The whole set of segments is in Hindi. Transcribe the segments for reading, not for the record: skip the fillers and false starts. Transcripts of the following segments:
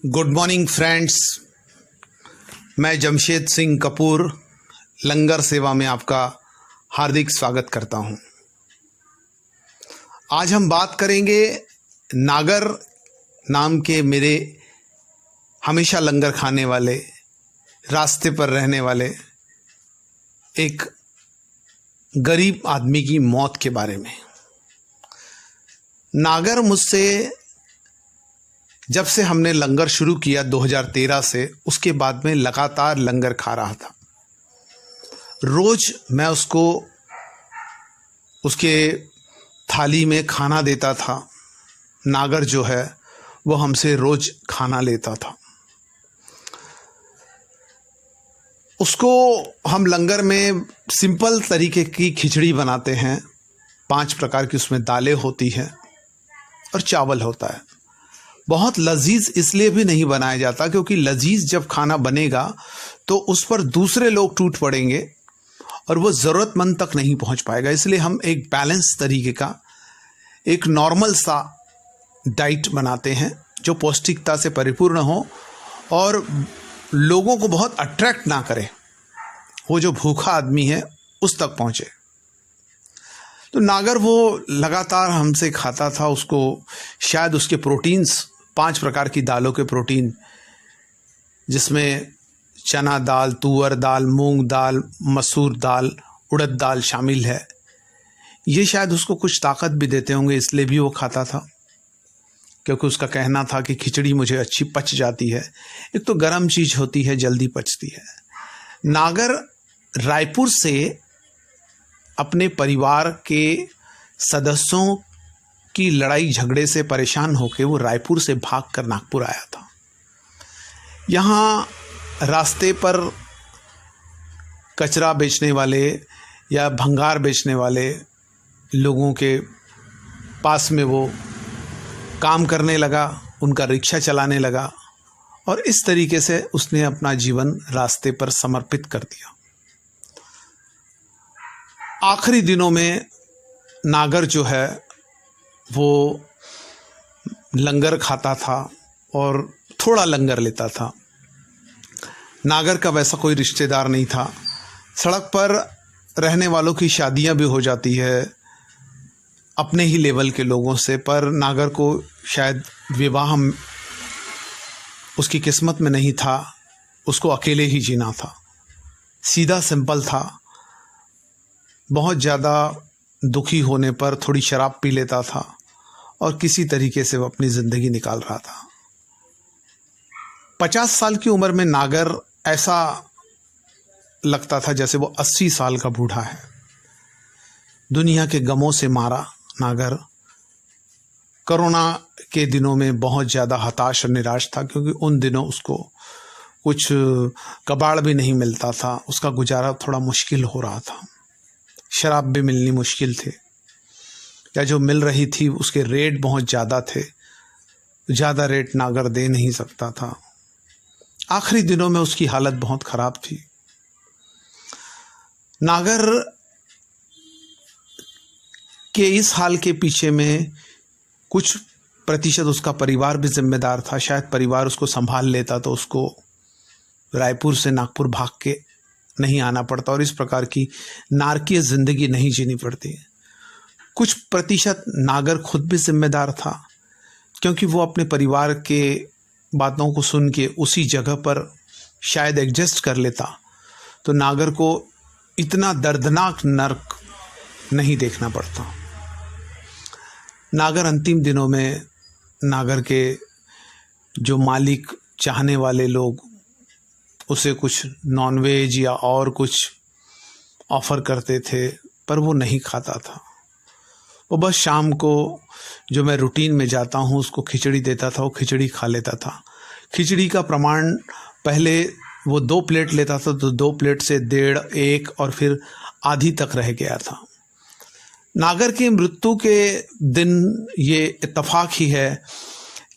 गुड मॉर्निंग फ्रेंड्स, मैं जमशेद सिंह कपूर लंगर सेवा में आपका हार्दिक स्वागत करता हूं। आज हम बात करेंगे नागर नाम के मेरे हमेशा लंगर खाने वाले, रास्ते पर रहने वाले एक गरीब आदमी की मौत के बारे में। नागर मुझसे जब से हमने लंगर शुरू किया 2013 से, उसके बाद में लगातार लंगर खा रहा था। रोज़ मैं उसको उसके थाली में खाना देता था। नागर जो है वो हमसे रोज़ खाना लेता था। उसको हम लंगर में सिंपल तरीके की खिचड़ी बनाते हैं। 5 प्रकार की उसमें दालें होती हैं और चावल होता है। बहुत लजीज इसलिए भी नहीं बनाया जाता क्योंकि लजीज जब खाना बनेगा तो उस पर दूसरे लोग टूट पड़ेंगे और वो ज़रूरतमंद तक नहीं पहुंच पाएगा। इसलिए हम एक बैलेंस तरीके का एक नॉर्मल सा डाइट बनाते हैं जो पौष्टिकता से परिपूर्ण हो और लोगों को बहुत अट्रैक्ट ना करे, वो जो भूखा आदमी है उस तक पहुंचे। तो नागर वो लगातार हमसे खाता था। उसको शायद उसके प्रोटीन्स, 5 प्रकार की दालों के प्रोटीन, जिसमें चना दाल, तुअर दाल, मूंग दाल, मसूर दाल, उड़द दाल शामिल है। ये शायद उसको कुछ ताकत भी देते होंगे, इसलिए भी वो खाता था, क्योंकि उसका कहना था कि खिचड़ी मुझे अच्छी पच जाती है। एक तो गर्म चीज़ होती है, जल्दी पचती है। नागर रायपुर से अपने परिवार के सदस्यों की लड़ाई झगड़े से परेशान होकर वो रायपुर से भागकर नागपुर आया था। यहाँ रास्ते पर कचरा बेचने वाले या भंगार बेचने वाले लोगों के पास में वो काम करने लगा, उनका रिक्शा चलाने लगा और इस तरीके से उसने अपना जीवन रास्ते पर समर्पित कर दिया। आखिरी दिनों में नागर जो है वो लंगर खाता था और थोड़ा लंगर लेता था। नागर का वैसा कोई रिश्तेदार नहीं था। सड़क पर रहने वालों की शादियां भी हो जाती है अपने ही लेवल के लोगों से, पर नागर को शायद विवाह उसकी किस्मत में नहीं था। उसको अकेले ही जीना था। सीधा सिंपल था। बहुत ज़्यादा दुखी होने पर थोड़ी शराब पी लेता था और किसी तरीके से वो अपनी ज़िंदगी निकाल रहा था। 50 साल की उम्र में नागर ऐसा लगता था जैसे वो 80 साल का बूढ़ा है। दुनिया के गमों से मारा नागर कोरोना के दिनों में बहुत ज़्यादा हताश और निराश था, क्योंकि उन दिनों उसको कुछ कबाड़ भी नहीं मिलता था। उसका गुजारा थोड़ा मुश्किल हो रहा था। शराब भी मिलनी मुश्किल थे, या जो मिल रही थी उसके रेट बहुत ज़्यादा थे। ज़्यादा रेट नागर दे नहीं सकता था। आखिरी दिनों में उसकी हालत बहुत ख़राब थी। नागर के इस हाल के पीछे में कुछ प्रतिशत उसका परिवार भी जिम्मेदार था। शायद परिवार उसको संभाल लेता तो उसको रायपुर से नागपुर भाग के नहीं आना पड़ता और इस प्रकार की नारकीय ज़िंदगी नहीं जीनी पड़ती। कुछ प्रतिशत नागर खुद भी जिम्मेदार था, क्योंकि वो अपने परिवार के बातों को सुन के उसी जगह पर शायद एडजस्ट कर लेता तो नागर को इतना दर्दनाक नर्क नहीं देखना पड़ता। नागर अंतिम दिनों में नागर के जो मालिक, चाहने वाले लोग उसे कुछ नॉनवेज या और कुछ ऑफ़र करते थे, पर वो नहीं खाता था। वो बस शाम को जो मैं रूटीन में जाता हूँ उसको खिचड़ी देता था, वो खिचड़ी खा लेता था। खिचड़ी का प्रमाण पहले वो 2 प्लेट लेता था तो 2 प्लेट से 1.5, 1 और फिर आधी तक रह गया था। नागर की मृत्यु के दिन ये इत्तेफाक ही है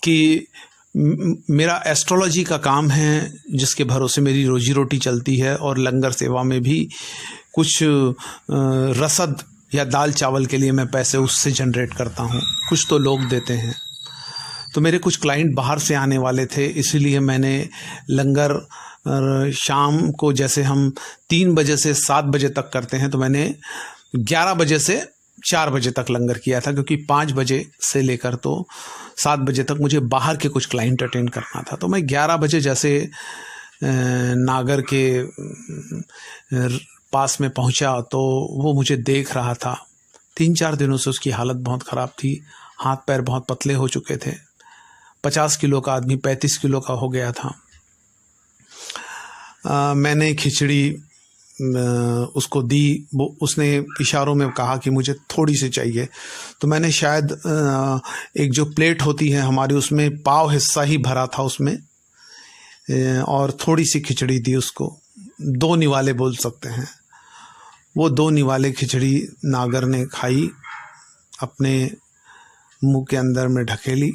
कि मेरा एस्ट्रोलॉजी का काम है, जिसके भरोसे मेरी रोजी रोटी चलती है, और लंगर सेवा में भी कुछ रसद या दाल चावल के लिए मैं पैसे उससे जनरेट करता हूँ। कुछ तो लोग देते हैं। तो मेरे कुछ क्लाइंट बाहर से आने वाले थे, इसीलिए मैंने लंगर शाम को जैसे हम 3 बजे से 7 बजे तक करते हैं, तो मैंने 11 बजे से 4 बजे तक लंगर किया था, क्योंकि 5 बजे से लेकर तो 7 बजे तक मुझे बाहर के कुछ क्लाइंट अटेंड करना था। तो मैं 11 बजे जैसे नागर के पास में पहुंचा तो वो मुझे देख रहा था। 3-4 दिनों से उसकी हालत बहुत ख़राब थी, हाथ पैर बहुत पतले हो चुके थे। 50 किलो का आदमी 35 किलो का हो गया था। मैंने खिचड़ी उसको दी, वो उसने इशारों में कहा कि मुझे थोड़ी सी चाहिए, तो मैंने शायद एक जो प्लेट होती है हमारी, उसमें पाव हिस्सा ही भरा था उसमें, और थोड़ी सी खिचड़ी दी उसको। 2 निवाले बोल सकते हैं। वो 2 निवाले खिचड़ी नागर ने खाई, अपने मुंह के अंदर में ढकेली,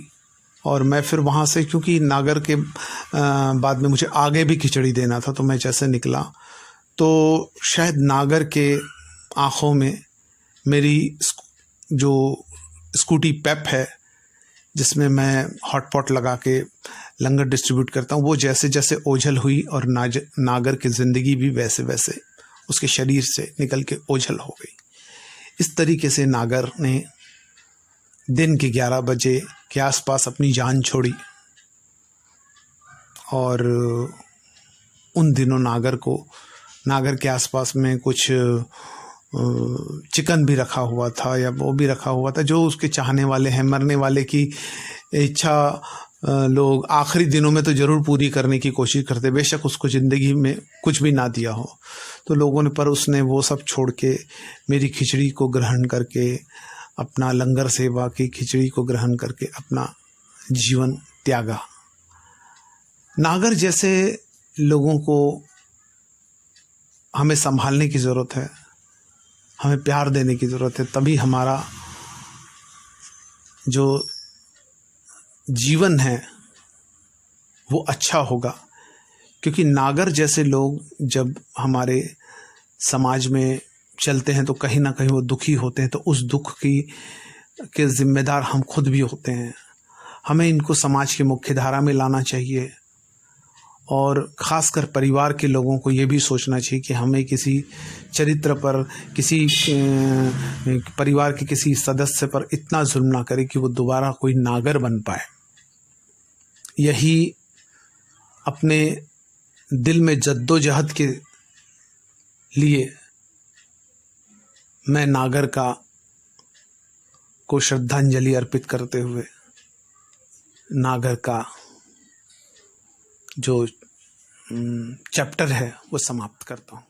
और मैं फिर वहाँ से, क्योंकि नागर के बाद में मुझे आगे भी खिचड़ी देना था, तो मैं जैसे निकला तो शायद नागर के आँखों में मेरी जो स्कूटी पेप है, जिसमें मैं हॉटपॉट लगा के लंगर डिस्ट्रीब्यूट करता हूँ, वो जैसे जैसे ओझल हुई, और नागर की ज़िंदगी भी वैसे वैसे उसके शरीर से निकल के ओझल हो गई। इस तरीके से नागर ने दिन के 11 बजे के आसपास अपनी जान छोड़ी। और उन दिनों नागर के आसपास में कुछ चिकन भी रखा हुआ था, या वो भी रखा हुआ था, जो उसके चाहने वाले हैं, मरने वाले की इच्छा लोग आखिरी दिनों में तो ज़रूर पूरी करने की कोशिश करते, बेशक उसको ज़िंदगी में कुछ भी ना दिया हो। तो लोगों ने, पर उसने वो सब छोड़ के मेरी खिचड़ी को ग्रहण करके, अपना लंगर सेवा की खिचड़ी को ग्रहण करके अपना जीवन त्यागा। नागर जैसे लोगों को हमें संभालने की ज़रूरत है, हमें प्यार देने की ज़रूरत है, तभी हमारा जो जीवन है वो अच्छा होगा। क्योंकि नागर जैसे लोग जब हमारे समाज में चलते हैं तो कहीं ना कहीं वो दुखी होते हैं, तो उस दुख के जिम्मेदार हम खुद भी होते हैं। हमें इनको समाज की मुख्य धारा में लाना चाहिए, और ख़ासकर परिवार के लोगों को ये भी सोचना चाहिए कि हमें किसी चरित्र पर, किसी परिवार के किसी सदस्य पर इतना जुल्म ना करें कि वो दोबारा कोई नागर बन पाए। यही अपने दिल में जद्दोजहद के लिए मैं नागर को श्रद्धांजलि अर्पित करते हुए नागर का जो चैप्टर है वो समाप्त करता हूँ।